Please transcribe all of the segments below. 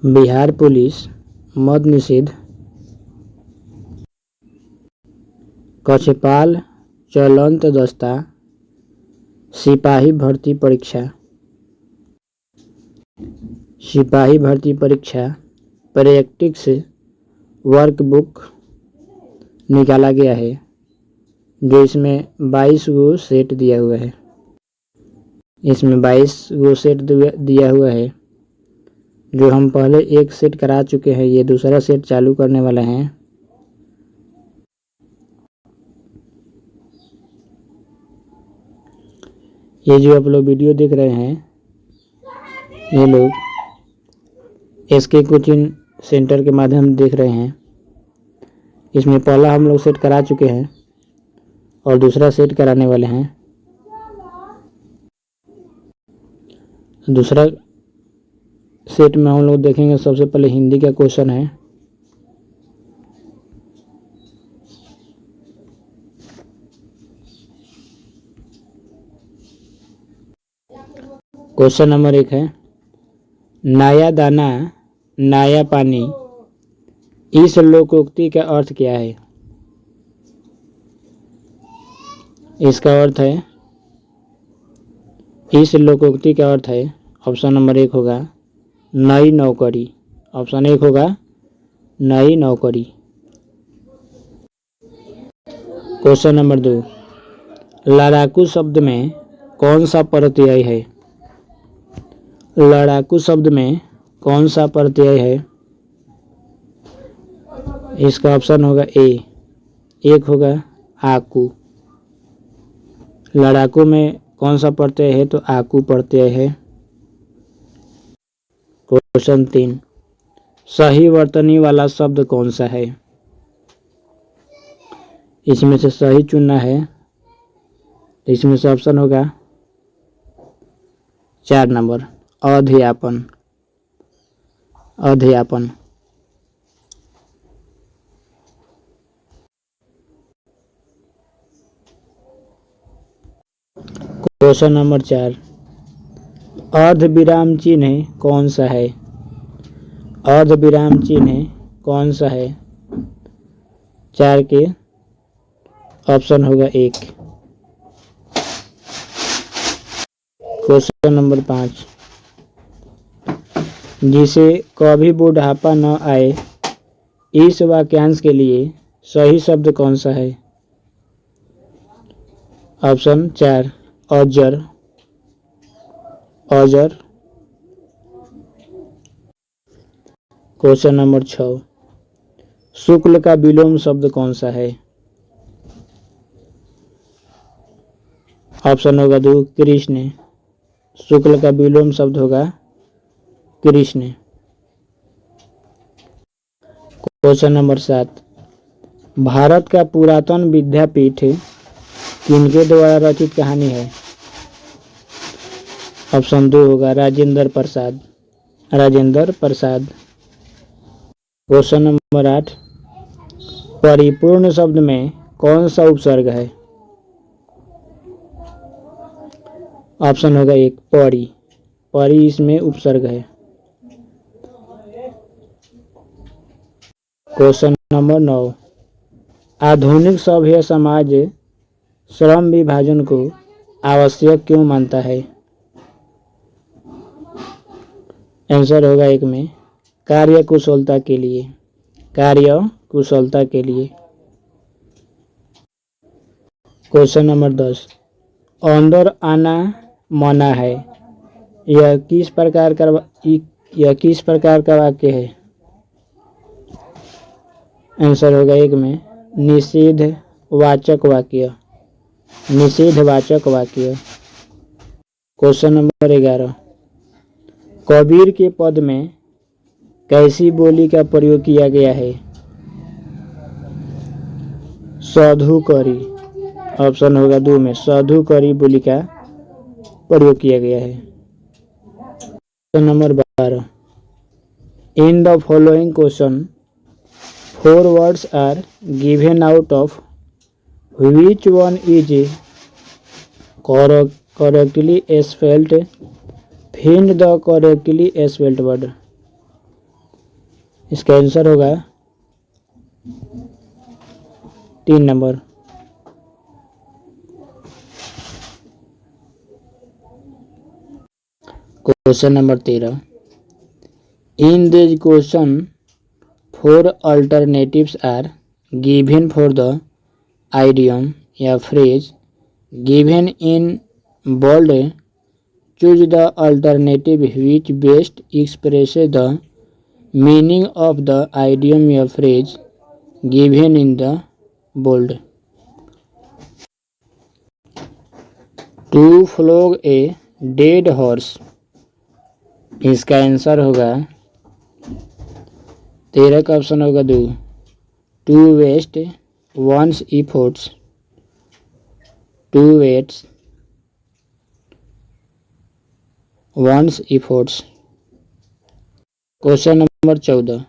Bihar police मद निषेध, कक्षपाल चलंत दस्ता, सिपाही भर्ती परीक्षा। सिपाही भर्ती परीक्षा प्रैक्टिस वर्कबुक निकाला गया है, जो इसमें 22 गो सेट दिया हुआ है। इसमें 22 गो सेट दिया हुआ है, जो हम पहले एक सेट करा चुके हैं। ये दूसरा सेट चालू करने वाला है। ये जो आप लोग वीडियो देख रहे हैं, ये लोग एसके कोचिंग सेंटर के माध्यम से देख रहे हैं। इसमें पहला हम लोग सेट करा चुके हैं और दूसरा सेट कराने वाले हैं। दूसरा सेट में हम लोग देखेंगे, सबसे पहले हिंदी का क्वेश्चन है। क्वेश्चन नंबर 1 है, नया दाना नया पानी, इस लोकोक्ति का अर्थ क्या है? इसका अर्थ है, इस लोकोक्ति का अर्थ है, ऑप्शन नंबर 1 होगा नई नौकरी। ऑप्शन 1 होगा नई नौकरी। क्वेश्चन नंबर 2, लड़ाकू शब्द में कौन सा प्रत्यय है? लड़ाकू शब्द में कौन सा प्रत्यय है? इसका ऑप्शन होगा ए, 1 होगा आकू। लड़ाकू में कौन सा प्रत्यय है? तो आकू प्रत्यय है। क्वेश्चन 3, सही वर्तनी वाला शब्द कौन सा है? इसमें से सही चुनना है। इसमें से ऑप्शन होगा 4 नंबर, अध्यापन। अध्यापन। क्वेश्चन नंबर 4, अर्ध विराम चिन्ह कौन सा है? अर्ध विराम चिन्ह कौन सा है? 4 के ऑप्शन होगा 1। क्वेश्चन नंबर 5, जिसे कभी बुढ़ापा न आए, इस वाक्यांश के लिए सही शब्द कौन सा है? ऑप्शन 4, अजर। अजर। क्वेश्चन नंबर 6, शुक्ल का विलोम शब्द कौन सा है? ऑप्शन होगा 2, कृष्ण। शुक्ल का विलोम शब्द होगा कृष्ण। क्वेश्चन नंबर 7, भारत का पुरातन विद्यापीठ किनके द्वारा रचित कहानी है? ऑप्शन 2 होगा राजेंद्र प्रसाद। राजेंद्र प्रसाद। क्वेश्चन नंबर 8, परिपूर्ण शब्द में कौन सा उपसर्ग है? ऑप्शन होगा 1, परि। परि इसमें उपसर्ग है। क्वेश्चन नंबर 9, आधुनिक सभ्य समाज श्रम विभाजन को आवश्यक क्यों मानता है? आंसर होगा 1 में, कार्य कुशलता के लिए। कार्य कुशलता के लिए। क्वेश्चन नंबर 10, अंदर आना मना है, यह किस प्रकार का वाक्य है? आंसर होगा 1 में, निषेध वाचक वाक्य। निषेधवाचक वाक्य। क्वेश्चन नंबर 11, कबीर के पद में कैसी बोली का प्रयोग किया गया है? साधुकरी। ऑप्शन होगा 2 में, साधुकरी बोली का प्रयोग किया गया है। Question number 12, in the following question 4 words are given out of which one is correctly spelled? Find the correctly spelled word. इसका आंसर होगा 3 नंबर। Question number 13, in this question 4 alternatives are given for the idiom या phrase given in bold. Choose the alternative which best expresses the meaning of the idiom या phrase given in the bold. To flog a dead horse, इसका answer होगा 13 का option होगा 2। To waste one's efforts, to waste one's efforts. Question number 14,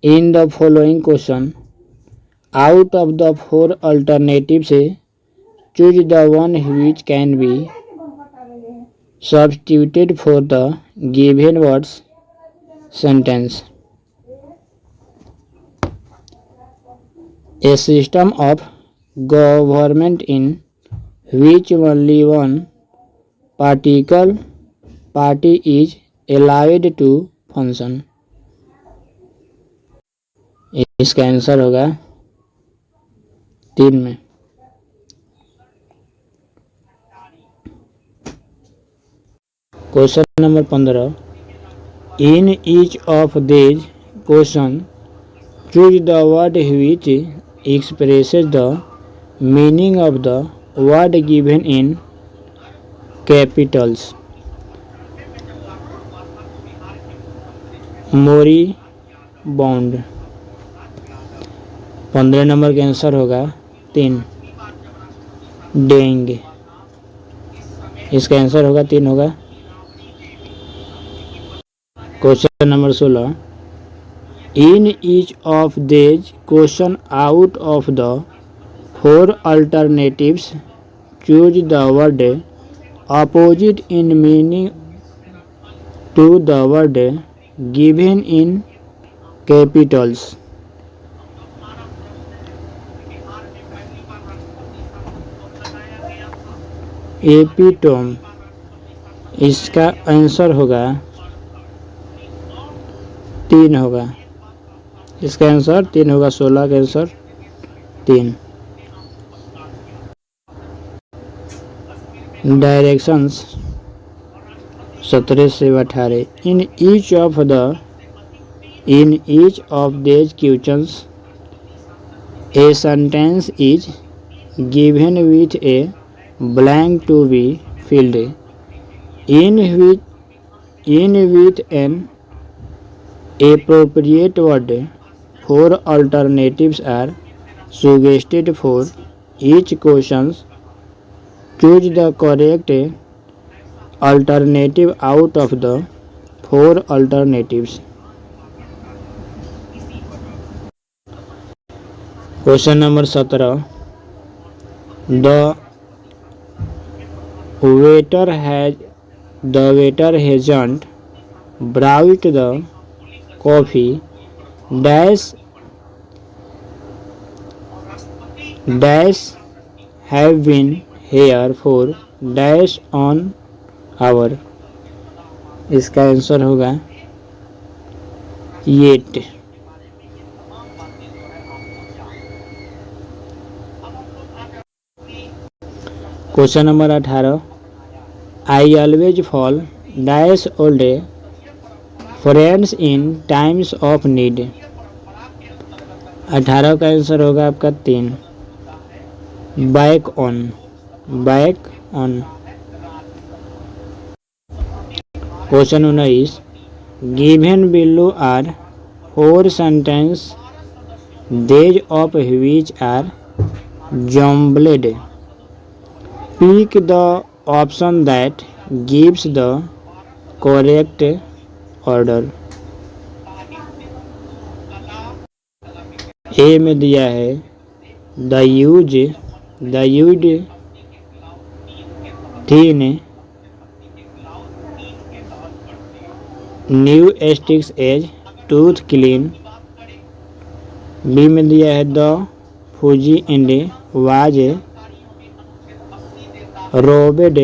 in the following question out of the 4 alternatives choose the one which can be substituted for the given words sentence. A system of government in which only one political party is allowed to function. इसका answer होगा 3 में। Question number 15, in each of this question choose the word which expresses the meaning of the word given in capitals. Moribund. 15 नंबर का answer होगा 3 डेंग। इसका answer होगा 3 होगा। Question number 16, in each of this question out of the 4 alternatives choose the word opposite in meaning to the word given in capitals. Epitome. इसका answer होगा 3 होगा। इसका आंसर 3 होगा। 16 का आंसर 3। डायरेक्शंस 17 से 18, in each of this questions a sentence is given with a blank to be filled in with an appropriate word. 4 alternatives are suggested for each question. Choose the correct alternative out of the 4 alternatives. Question number 17, the waiter hasn't brought the coffee have been here for on hour. इसका answer होगा 8। Question number 18, I always fall old friends in times of need. 18 का answer होगा आपका 3 back on. Question 19, given below are 4 sentence these of which are jumbled. Pick the option that gives the correct order. A में दिया है the used thin new sticks as tooth clean B में दिया है the fuzzy and was robbed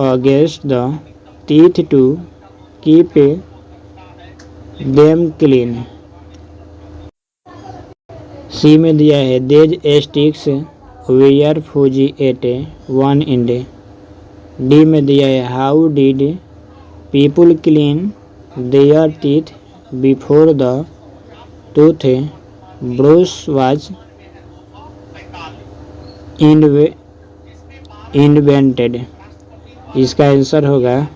against the teeth to keep them clean. C में दिया है these sticks were fuzzy at one end. D में दिया है how did people clean their teeth before the tooth brush was invented. इसका answer होगा,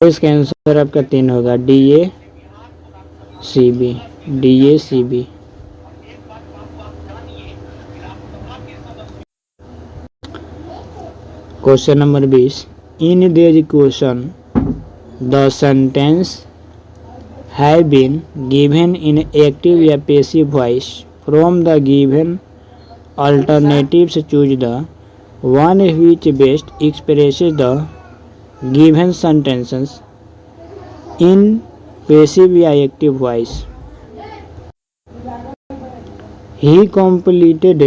इसका answer आपका 3 होगा DACB। DACB। Question number 20। In this question the sentence have been given in active या passive voice from the given alternatives choose the one which best expresses the given sentences in passive या active voice। He completed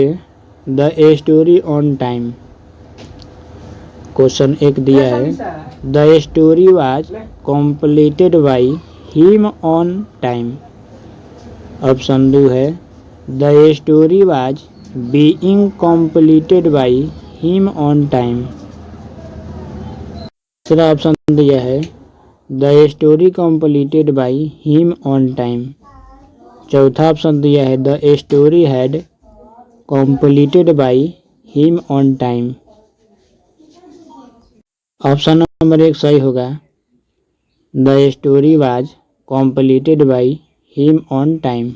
the story on time। Question 1 दिया है the story was completed by him on time। Option 2 है the story was being completed by him on time। तीसरा option दिया है the story completed by him on time। चौथा option दिया है the story had completed by him on time। Option number 1 सही होगा, the story was completed by him on time।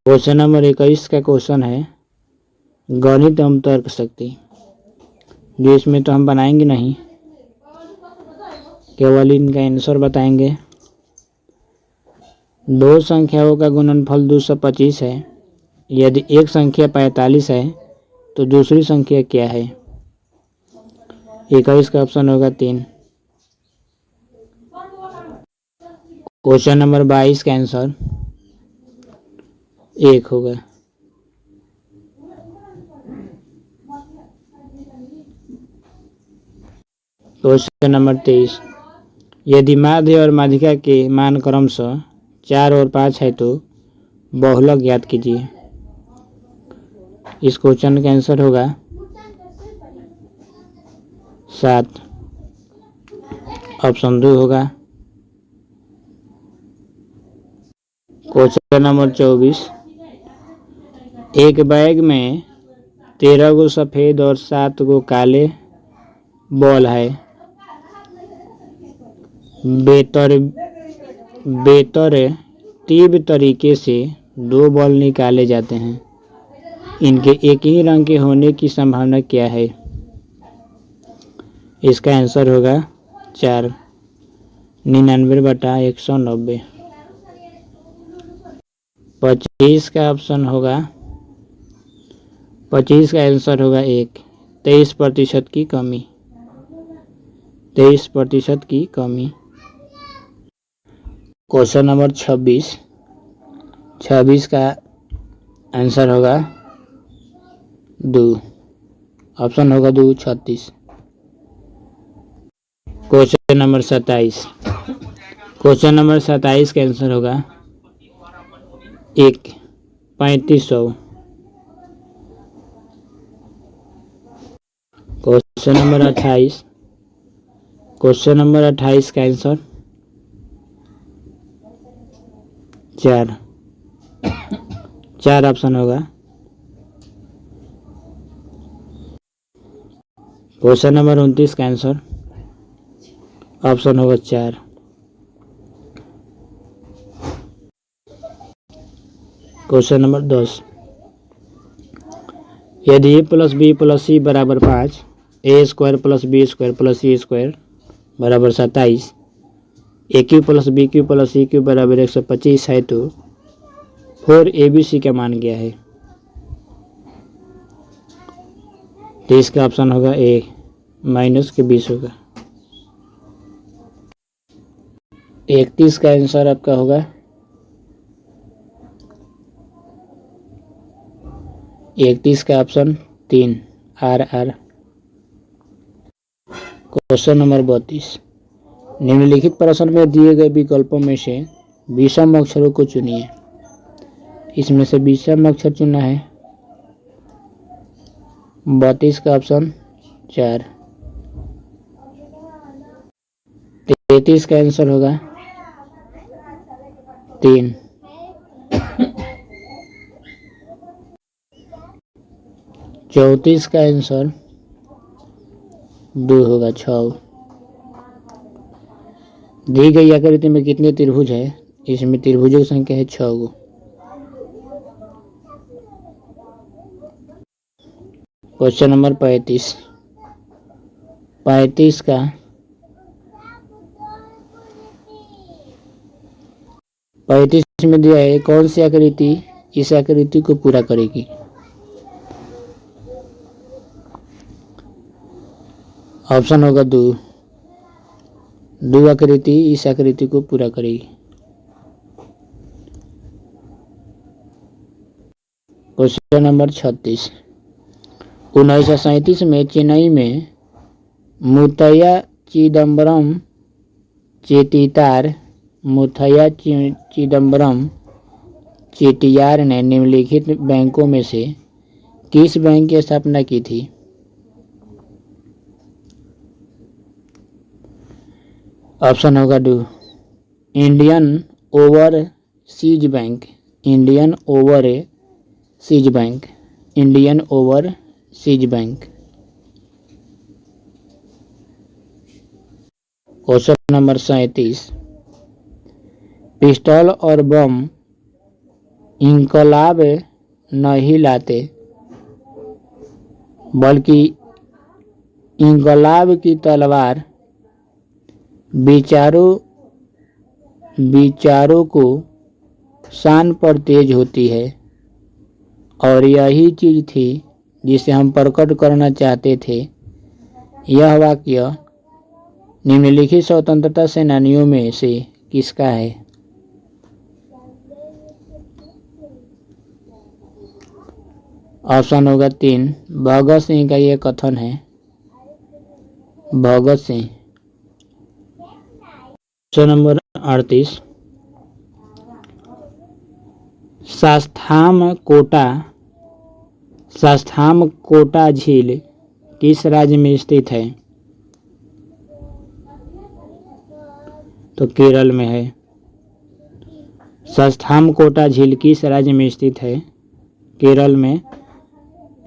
Question number 21 का question है गणित एवं तर्क शक्ति, जो इसमें तो हम बनाएंगे नहीं, केवल इनका आंसर बताएंगे। दो संख्याओं का गुणनफल 225 है। यदि एक संख्या 45 है तो दूसरी संख्या क्या है? 21 का ऑप्शन होगा 3। क्वेश्चन नंबर 22 का आंसर 1 होगा। Question number 23। यदि माध्य और माध्यिका के मान क्रमशः 4 और 5 है तो बहुलक ज्ञात कीजिए। इस क्वेश्चन का आंसर होगा 7। ऑप्शन 2 होगा। Question number 24। एक बैग में 13 गो सफ़ेद और 7 गो काले बॉल है। बेतरतीब तरीके से 2 बॉल निकाले जाते हैं। इनके एक ही रंग के होने की संभावना क्या है? इसका आंसर होगा 4। 99/190। 25 का ऑप्शन होगा, 25 का आंसर होगा 1। 23% की कमी। 23% की कमी। Question number 26। 26 का आंसर होगा 2। ऑप्शन होगा 2, 36। Question number 27। क्वेश्चन नंबर 27 का आंसर होगा 1, 3500। Question number 28। क्वेश्चन नंबर 28 का आंसर 4 ऑप्शन होगा। क्वेश्चन नंबर 29 का आंसर ऑप्शन होगा 4। Question number 10। यदि a + b + c = 5, a² + b² + c² = 27, aq + bq + cq = 125 है तो 4abc का मान क्या है? तो इसका ऑप्शन होगा A -20 होगा। 31 का आंसर आपका होगा 31 का ऑप्शन 3 RR। क्वेश्चन नंबर 32, निम्नलिखित प्रश्न में दिए गए विकल्पों में से विषम अक्षरों को चुनिए। इसमें से विषम अक्षर चुना है 32 का ऑप्शन 4। 33 का आंसर होगा 3। 34 का आंसर 2 होगा 6। दी गई आकृति में कितने त्रिभुज है? इसमें त्रिभुजों की संख्या है 6 गो। क्वेश्चन नंबर 35, 35 का 35 में दिया है कौन सी आकृति इस आकृति को पूरा करेगी? ऑप्शन होगा 2 आकृति इस आकृति को पूरा करेगी। क्वेश्चन नंबर 36, 1937 में चेन्नई में मुथैया चिदम्बरम चेट्टियार ने निम्नलिखित बैंकों में से किस बैंक की स्थापना की थी? ऑप्शन होगा 2 Indian overseas bank. Question number 37, pistol और बम इंकलाब नहीं लाते बल्कि इंकलाब की तलवार विचारों को शान पर तेज होती है और यही चीज थी जिसे हम प्रकट करना चाहते थे। यह वाक्य निम्नलिखित स्वतंत्रता सेनानियों में से किसका है? ऑप्शन होगा 3 भगत सिंह का यह कथन है, भगत सिंह। क्वेश्चन नंबर 38, शास्ताम कोटा झील किस राज्य में स्थित है? तो केरल में है। शास्ताम कोटा झील किस राज्य में स्थित है? केरल में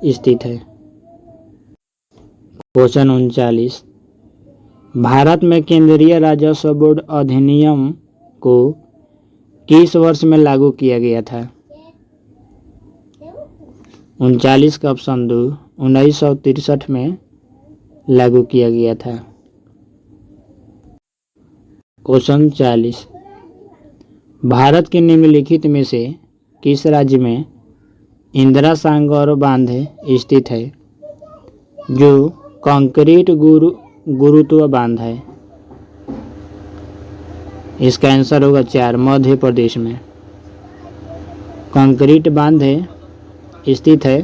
स्थित है। क्वेश्चन 39, भारत में केंद्रीय राजस्व बोर्ड अधिनियम को किस वर्ष में लागू किया गया था? 39 का ऑप्शन 2 1963 में लागू किया गया था। क्वेश्चन 40, भारत के निम्नलिखित में से किस राज्य में इंदिरा सागर बांध स्थित है जो कंक्रीट गुरुत्व बांध है? इसका आंसर होगा 4 मध्य प्रदेश में कंक्रीट बांध स्थित है।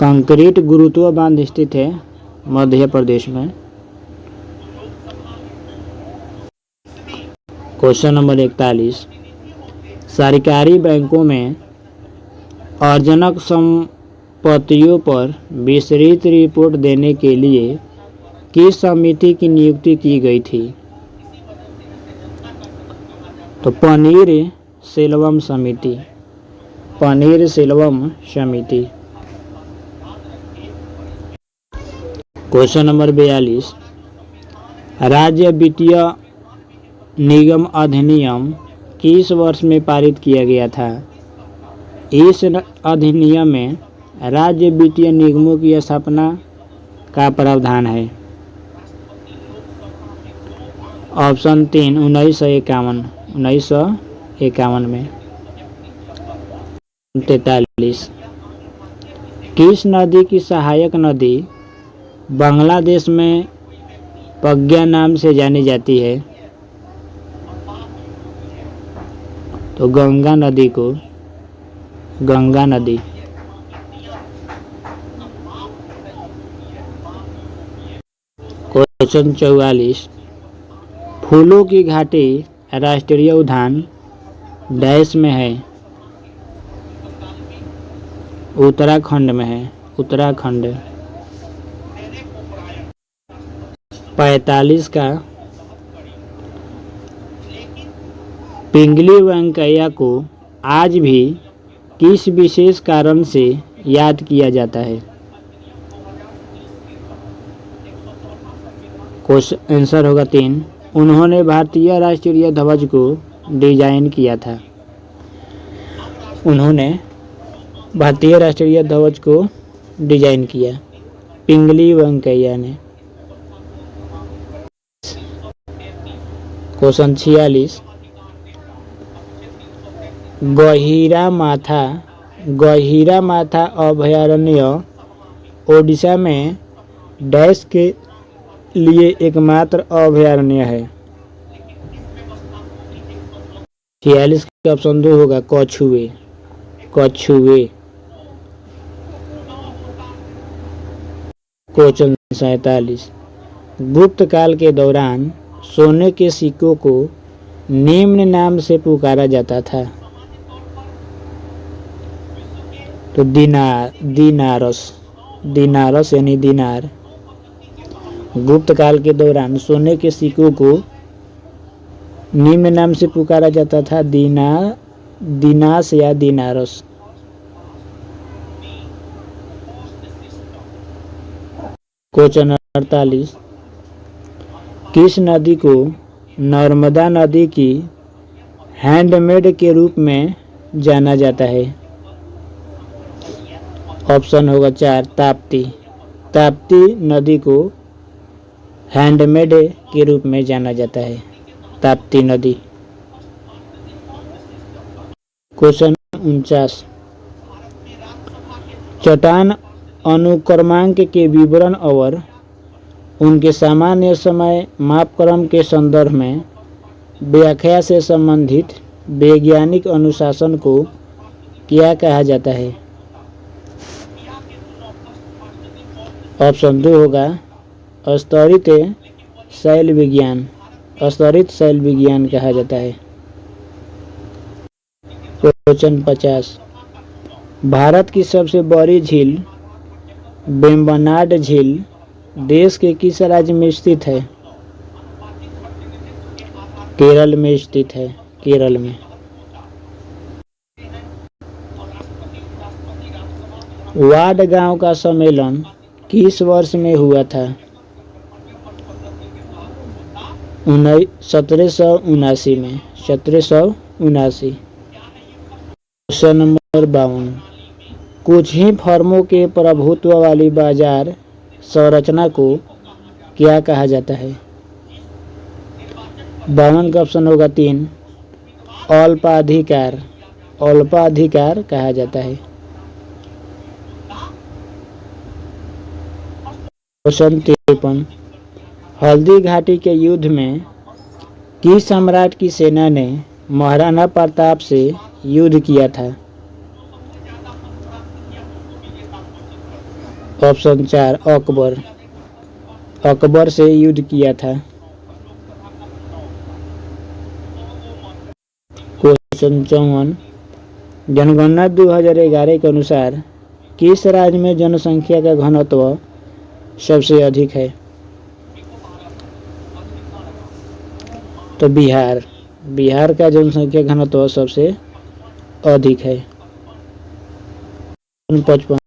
कंक्रीट गुरुत्व बांध स्थित है मध्य प्रदेश में। क्वेश्चन नंबर 41, सरकारी बैंकों में अर्जनक संपत्तियों पर विस्तृत रिपोर्ट देने के लिए किस समिति की नियुक्ति की गई थी? तो पनीर सेल्वम समिति। क्वेश्चन नंबर 42, राज्य वित्तीय निगम अधिनियम किस वर्ष में पारित किया गया था? इस अधिनियम में राज्य वित्तीय निगमों की स्थापना का प्रावधान है। ऑप्शन 3 1951 में। 43, किस नदी की सहायक नदी बांग्लादेश में पग्या नाम से जानी जाती है? तो गंगा नदी को गंगा नदी। क्वेश्चन 44, फूलों की घाटी राष्ट्रीय उद्यान डैश में है? उत्तराखंड में है, उत्तराखंड। 45 का, पिंगली वेंकैया को आज भी किस विशेष कारण से याद किया जाता है? क्वेश्चन आंसर होगा 3, उन्होंने भारतीय राष्ट्रीय ध्वज को डिजाइन किया था। उन्होंने भारतीय राष्ट्रीय ध्वज को डिजाइन किया, पिंगली वेंकैया ने। क्वेश्चन 46, गहिरा माथा अभयारण्य ओडिशा में डैश के लिए एकमात्र अभयारण्य है? 46 का ऑप्शन 2 होगा कछुए। क्वेश्चन 47, गुप्त काल के दौरान सोने के सिक्कों को निम्न नाम से पुकारा जाता था? तो दिनारस यानी दिनार। गुप्त काल के दौरान सोने के सिक्कों को निम्न नाम से पुकारा जाता था, दिनास या दिनारस। क्वेश्चन 48, किस नदी को नर्मदा नदी की हैंडमेड के रूप में जाना जाता है? ऑप्शन होगा 4 ताप्ती नदी को हैंडमेड के रूप में जाना जाता है, ताप्ती नदी। क्वेश्चन 49, चट्टान अनुक्रमांक के विवरण और उनके सामान्य समय मापक्रम के संदर्भ में व्याख्या से संबंधित वैज्ञानिक अनुशासन को क्या कहा जाता है? ऑप्शन 2 होगा स्तरित शैल विज्ञान कहा जाता है। क्वेश्चन 50, भारत की सबसे बड़ी झील वेम्बनाड झील देश के किस राज्य में स्थित है? केरल में स्थित है, केरल में। वाड गांव का सम्मेलन किस वर्ष में हुआ था? 1779 में, 1779। क्वेश्चन नंबर 52, कुछ ही फर्मों के प्रभुत्व वाली बाजार संरचना को क्या कहा जाता है? 52 का ऑप्शन होगा 3 अल्पाधिकार कहा जाता है। क्वेश्चन 53, हल्दी घाटी के युद्ध में किस सम्राट की सेना ने महाराणा प्रताप से युद्ध किया था? ऑप्शन 4 अकबर से युद्ध किया था। क्वेश्चन 54, जनगणना 2011 के अनुसार किस राज्य में जनसंख्या का घनत्व सबसे अधिक है? तो बिहार का जनसंख्या घनत्व सबसे अधिक है। 55,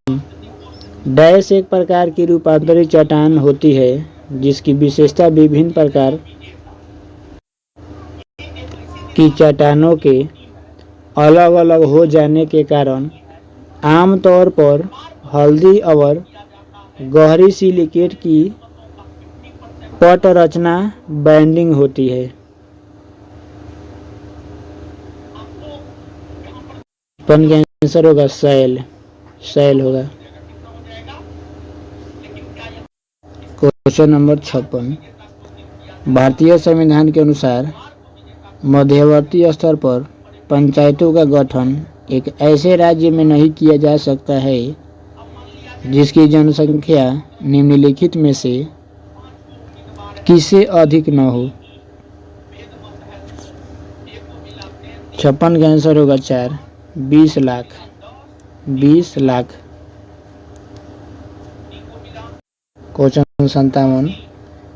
डैश एक प्रकार की रूपांतरित चट्टान होती है जिसकी विशेषता विभिन्न प्रकार की चट्टानों के अलग अलग हो जाने के कारण आमतौर पर हल्दी और गहरी सिलिकेट की पट रचना बैंडिंग होती है। पन का आंसर होगा शैल होगा। क्वेश्चन नंबर 56, भारतीय संविधान के अनुसार मध्यवर्ती स्तर पर पंचायतों का गठन एक ऐसे राज्य में नहीं किया जा सकता है जिसकी जनसंख्या निम्नलिखित में से किससे अधिक न हो। 56 का आंसर होगा 4, 20 लाख। 20 लाख। क्वेश्चन 57,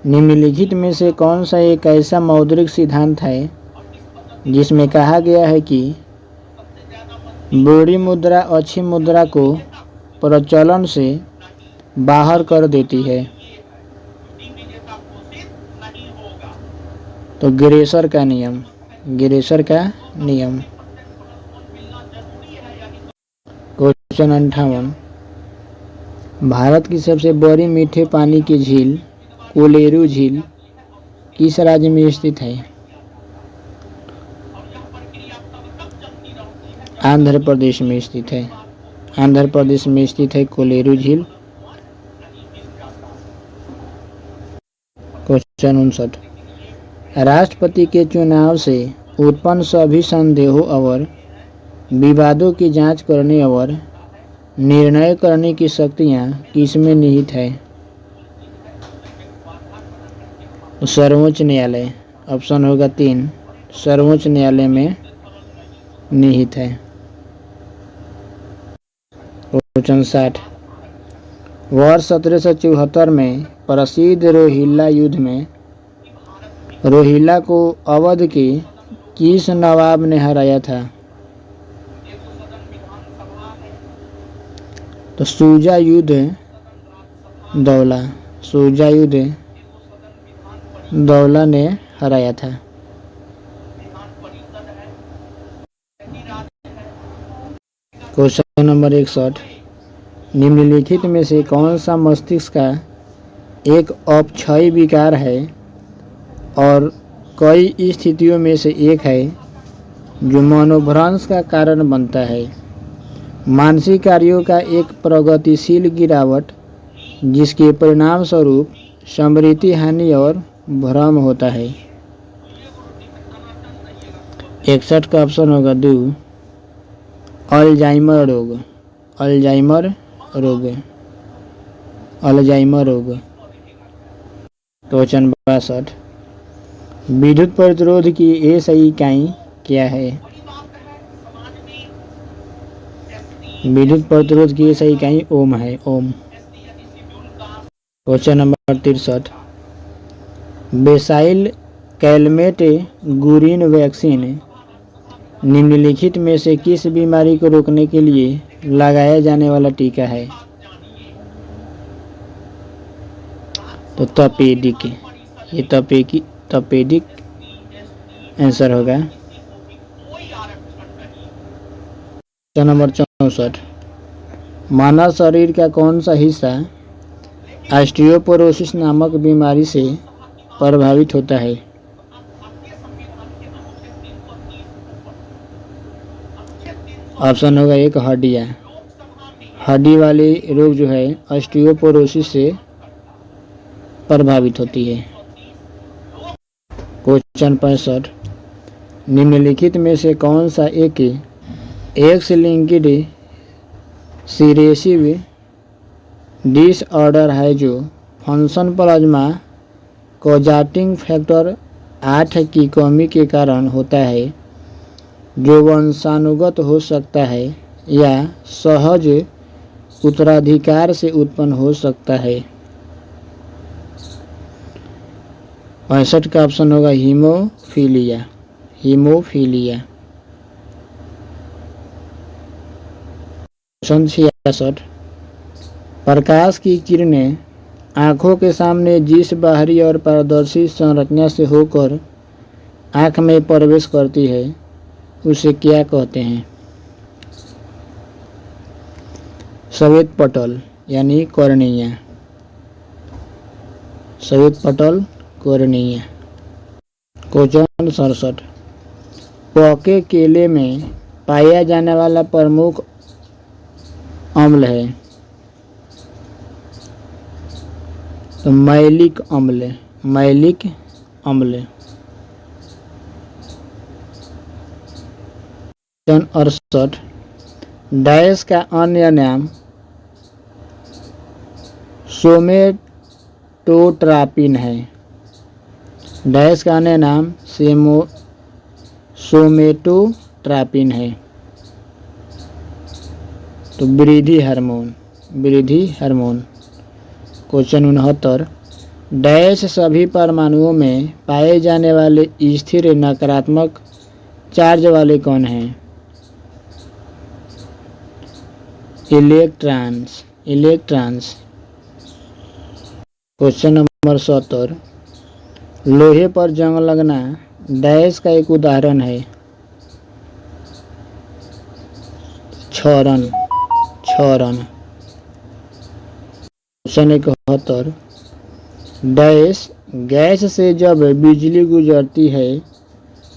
निम्नलिखित में से कौन सा एक ऐसा मौद्रिक सिद्धांत है जिसमें कहा गया है कि बूढ़ी मुद्रा अच्छी मुद्रा को प्रचलन से बाहर कर देती है। तो ग्रेसर का नियम। ग्रेसर का नियम। क्वेश्चन 58, भारत की सबसे बड़ी मीठे पानी की झील कोलेरू झील किस राज्य में स्थित है। आंध्र प्रदेश में स्थित है। आंध्र प्रदेश में स्थित है कोलेरू झील। क्वेश्चन 59, राष्ट्रपति के चुनाव से उत्पन्न सभी संदेहों और विवादों की जांच करने और निर्णय करने की शक्तियां किसमें निहित है। सर्वोच्च न्यायालय। ऑप्शन होगा 3, सर्वोच्च न्यायालय में निहित है। क्वेश्चन 60, वर्ष 1774 में प्रसिद्ध रोहिल्ला युद्ध में रोहिल्ला को अवध के किस नवाब ने हराया था। तो शुजा युद्ध दौला। शुजा युद्ध दौला ने हराया था। क्वेश्चन नंबर 61, निम्नलिखित में से कौन सा मस्तिष्क का एक अपक्षयी विकार है और कई स्थितियों में से एक है जो मनोभ्रंश का कारण बनता है। मानसिक कार्यों का एक प्रगतिशील गिरावट जिसके परिणाम स्वरूप स्मृति हानि और भ्रम होता है। 61 का ऑप्शन होगा 2, अल्जाइमर रोग। अल्जाइमर रोग। अल्जाइमर रोग। क्वेश्चन 62, विद्युत प्रतिरोध की एसआई इकाई क्या है। विद्युत प्रतिरोध की एसआई इकाई ओम है। Ohm. Question number 63, bacille Calmette Guerin vaccine निम्नलिखित में से किस बीमारी को रोकने के लिए लगाया जाने वाला टीका है। तो तपेदिक। ये तपेदिक आंसर होगा। क्वेश्चन नंबर 64, मानव शरीर का कौन सा हिस्सा ऑस्टियोपोरोसिस नामक बीमारी से प्रभावित होता है। ऑप्शन होगा 1, हड्डियाँ। हड्डी वाले रोग जो है ऑस्टियोपोरोसिस से प्रभावित होती है। क्वेश्चन 65, निम्नलिखित में से कौन सा एक एक्स लिंक्ड सीरेसिव डिसऑर्डर है जो फंक्शन प्लाज्मा कोजाटिंग फैक्टर 8 की कमी के कारण होता है, जो वंशानुगत हो सकता है या सहज उत्तराधिकार से उत्पन्न हो सकता है। 65 का ऑप्शन होगा हीमोफीलिया। हीमोफीलिया। क्वेश्चन 66, प्रकाश की किरणें आँखों के सामने जिस बाहरी और पारदर्शी संरचना से होकर आँख में प्रवेश करती है उसे क्या कहते हैं। श्वेत पटल यानी कॉर्निया। श्वेत पटल कॉर्निया। क्वेश्चन 67, पके केले में पाया जाने वाला प्रमुख अम्ल है। तो मैलिक अम्ल। मैलिक अम्ल। 68 डैश का अन्य नाम सोमेटोट्रापिन है। डैश का अन्य नाम सोमेटोट्रापिन है। तो वृद्धि हार्मोन, वृद्धि हार्मोन। क्वेश्चन 69 डैश सभी परमाणुओं में पाए जाने वाले स्थिर नकारात्मक चार्ज वाले कौन हैं? Electrons, electrons. क्वेश्चन नंबर 70 लोहे पर जंग लगना डैश का एक उदाहरण है। क्षरण, क्षरण। क्वेश्चन 71 डैश गैस से जब बिजली गुजरती है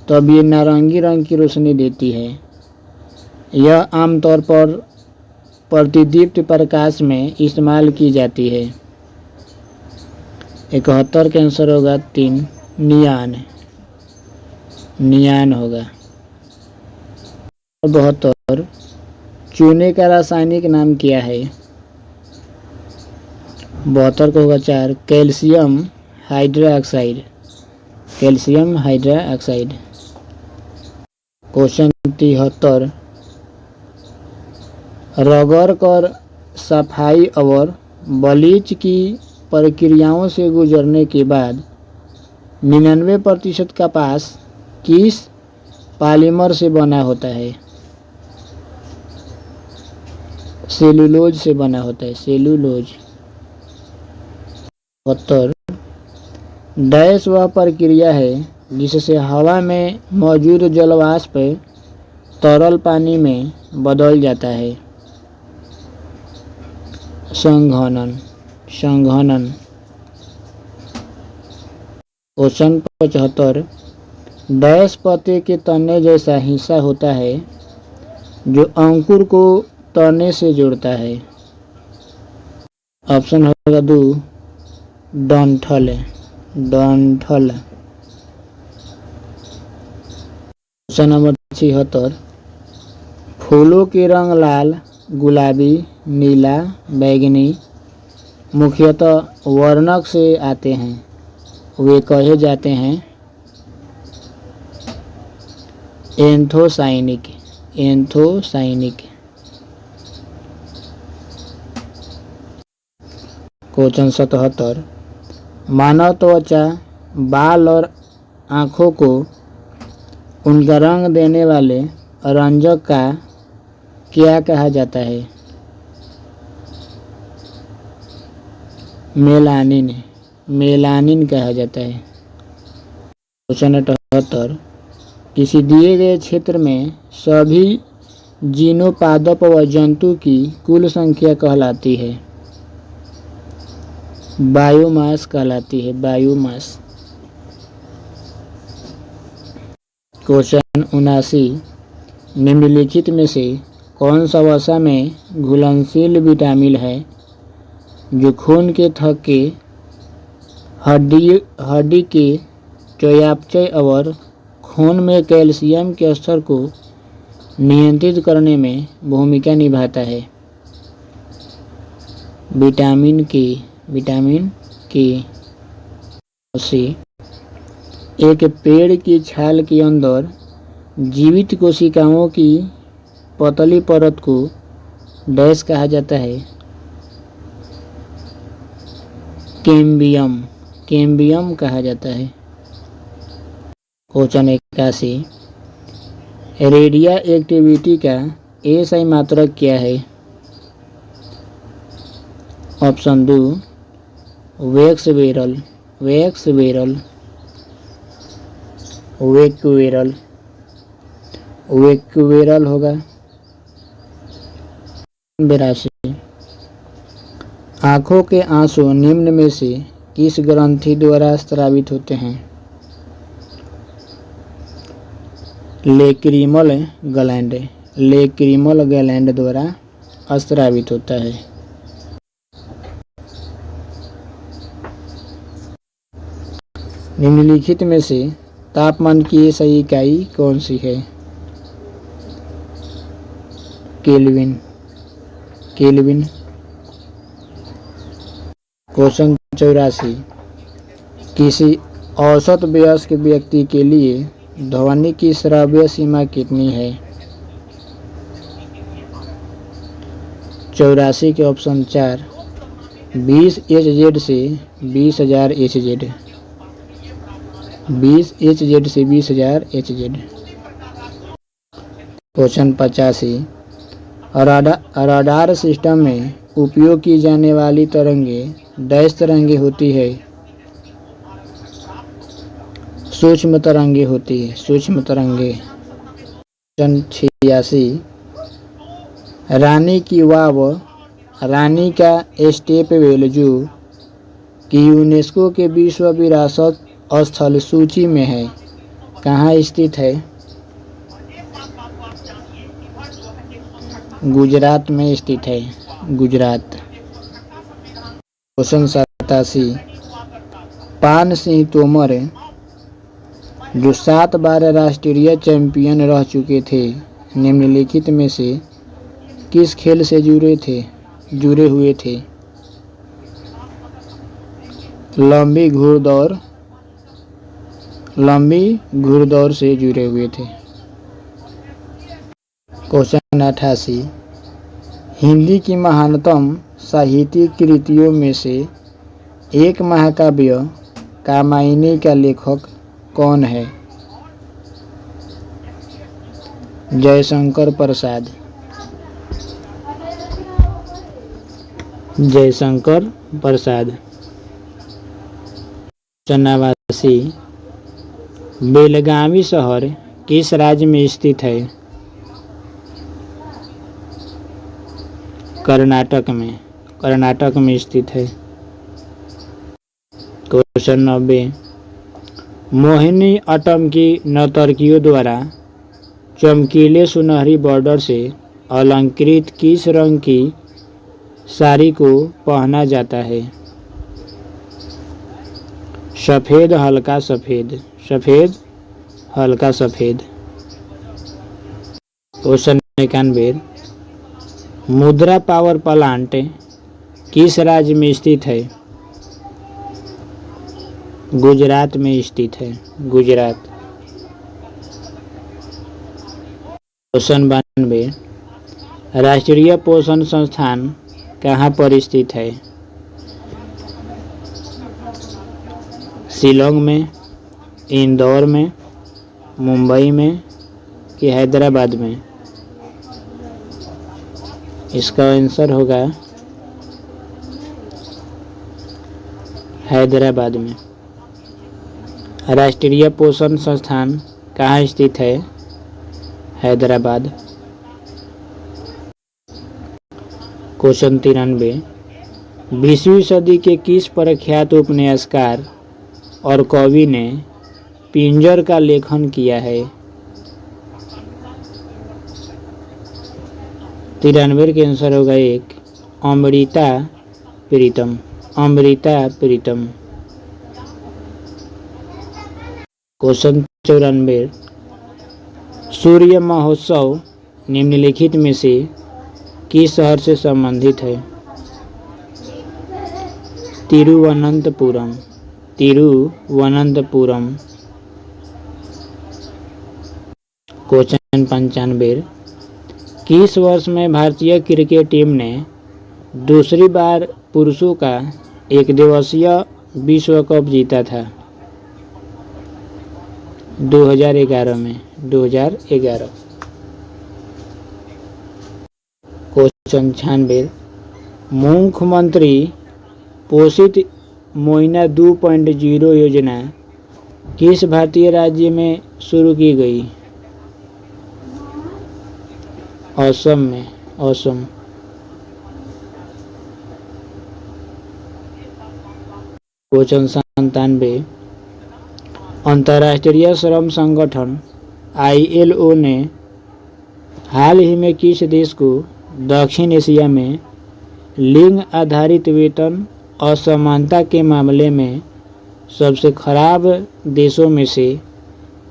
तब ये नारंगी रंग की रोशनी देती है। यह आमतौर पर प्रतिदीप्त प्रकाश में इस्तेमाल की जाती है। 71 का आंसर होगा 3 नियान, नियान होगा। 72 चूने का रासायनिक नाम क्या है? 72 को होगा 4 calcium hydroxide, calcium hydroxide. Question 73 रगड़ कर सफाई और ब्लीच की प्रक्रियाओं से गुजरने के बाद 99% कपास किस पॉलीमर से बना होता है? सेलुलोज से बना होता है, सेलुलोज। 72 डैश वह प्रक्रिया है जिससे हवा में मौजूद जलवाष्प तरल पानी में बदल जाता है। संघनन, संघनन। क्वेश्चन 75 डैश पत्ते के तने जैसा हिस्सा होता है जो अंकुर को तने से जोड़ता है। ऑप्शन होगा 2 डंठल, डंठल। क्वेश्चन नंबर 76 फूलों के रंग लाल, गुलाबी, नीला, बैंगनी मुख्यतः वर्णक से आते हैं। वे कहे जाते हैं एंथोसाइनिक, एंथोसाइनिक। क्वेश्चन 77 मानव त्वचा, बाल और आँखों को उनका रंग देने वाले रंजक का क्या कहा जाता है? मेलानिन, मेलानिन कहा जाता है। क्वेश्चन 78 किसी दिए गए क्षेत्र में सभी जीनोपादप व जंतु की कुल संख्या कहलाती है? बायोमास कहलाती है, बायोमास। क्वेश्चन 79 निम्नलिखित में से कौन सा वसा में घुलनशील विटामिन है जो खून के थक्के, हड्डी के चयापचय और खून में कैल्शियम के स्तर को नियंत्रित करने में भूमिका निभाता है? विटामिन के, विटामिन के। सी एक पेड़ की छाल के अंदर जीवित कोशिकाओं की पतली परत को डैश कहा जाता है? कैम्बियम, कैम्बियम कहा जाता है। क्वेश्चन 81 रेडिया एक्टिविटी का एसआई मात्रक क्या है? ऑप्शन 2 वैक्स वेरल, वैक्स वेरल, वेक्यूवेरल, वेक्यूवेरल होगा। 82 आँखों के आंसू निम्न में से किस ग्रंथि द्वारा स्रावित होते हैं? लेक्रिमल ग्लैंड, लेक्रिमल ग्लैंड द्वारा स्रावित होता है। निम्नलिखित में से तापमान की सही इकाई कौन सी है? केल्विन। केल्विन। क्वेश्चन 84, किसी औसत वयस्क व्यक्ति के लिए ध्वनि की श्रव्य सीमा कितनी है? 84 के ऑप्शन 4, 20 HZ से 20,000 HZ। 20 HZ से 20,000 HZ। क्वेश्चन 85, रडार सिस्टम में उपयोग की जाने वाली तरंगें डैश तरंगे होती है? सूक्ष्म तरंगे होती है, सूक्ष्म तरंगे। क्वेश्चन 86, रानी की वाव, रानी का स्टेप वेल जो कि यूनेस्को के विश्व विरासत स्थल सूची में है, कहाँ स्थित है? गुजरात में स्थित है, गुजरात। क्वेश्चन 87, पान सिंह तोमर जो 7 बार राष्ट्रीय चैंपियन रह चुके थे, निम्नलिखित में से किस खेल से जुड़े हुए थे? लंबी घुड़दौड़ से जुड़े हुए थे। क्वेश्चन 88, हिंदी की महानतम साहित्यिक कृतियों में से एक महाकाव्य कामायनी का लेखक कौन है? जयशंकर प्रसाद। जयशंकर प्रसाद। क्वेश्चन 89, बेलगावी शहर किस राज्य में स्थित है? कर्नाटक में, कर्नाटक में स्थित है। क्वेश्चन 90, मोहिनी अट्टम की नर्तकियों द्वारा चमकीले सुनहरी बॉर्डर से अलंकृत किस रंग की साड़ी को पहना जाता है? सफ़ेद, हल्का सफ़ेद। सफ़ेद, हल्का सफ़ेद। क्वेश्चन 91, मुद्रा पावर प्लांट किस राज्य में स्थित है? गुजरात में स्थित है, गुजरात। क्वेश्चन 92, राष्ट्रीय पोषण संस्थान कहाँ पर स्थित है? शिलोंग में, इंदौर में, मुंबई में कि हैदराबाद में? इसका आंसर होगा हैदराबाद में। राष्ट्रीय पोषण संस्थान कहाँ स्थित है? हैदराबाद। क्वेश्चन 93, 20वीं सदी के किस प्रख्यात उपन्यासकार और कवि ने पिंजर का लेखन किया है? 93 के आंसर होगा 1, अमृता प्रीतम। अमृता प्रीतम। क्वेश्चन 94, सूर्य महोत्सव निम्नलिखित में से किस शहर से संबंधित है? तिरुवनंतपुरम। तिरुवनंतपुरम। क्वेश्चन 95, किस वर्ष में भारतीय क्रिकेट टीम ने दूसरी बार पुरुषों का एक दिवसीय विश्व कप जीता था? 2011 में, 2011। क्वेश्चन 96, मुख्यमंत्री पोषित मोइना 2.0 योजना किस भारतीय राज्य में शुरू की गई? असम में, असम। क्वेश्चन 97, अंतर्राष्ट्रीय श्रम संगठन ILO ने हाल ही में किस देश को दक्षिण एशिया में लिंग आधारित वेतन असमानता के मामले में सबसे खराब देशों में से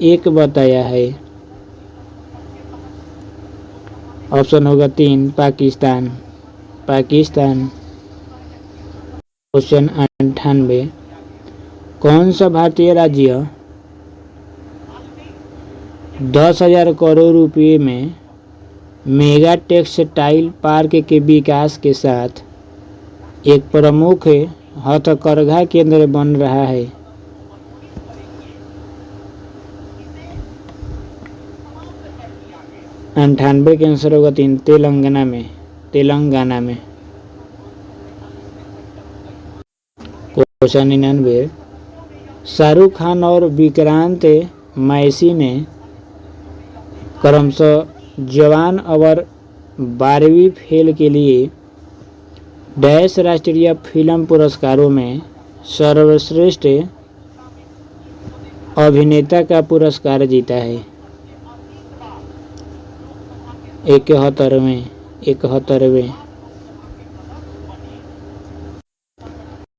एक बताया है? ऑप्शन होगा 3 पाकिस्तान। पाकिस्तान। क्वेश्चन 98, कौन सा भारतीय राज्य 10,000 करोड़ रुपए में मेगा टेक्सटाइल पार्क के विकास के साथ एक प्रमुख हथकरघा केंद्र बन रहा है? अंठानवे के आंसर होगा 3 तेलंगाना में। तेलंगाना में। क्वेश्चन 99, शाहरुख खान और विक्रांत मैसी ने क्रमशः जवान और 12वीं फेल के लिए डैश राष्ट्रीय फिल्म पुरस्कारों में सर्वश्रेष्ठ अभिनेता का पुरस्कार जीता है? 71वें।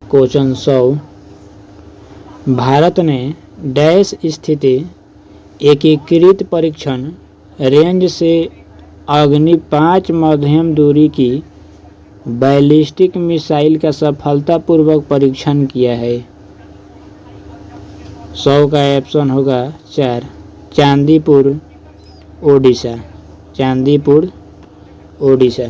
क्वेश्चन 100, भारत ने डैश स्थित एकीकृत परीक्षण रेंज से अग्नि 5 मध्यम दूरी की बैलिस्टिक मिसाइल का सफलतापूर्वक परीक्षण किया है? 100 का ऑप्शन होगा 4 चांदीपुर, ओडिशा। चांदीपुर, ओडिशा।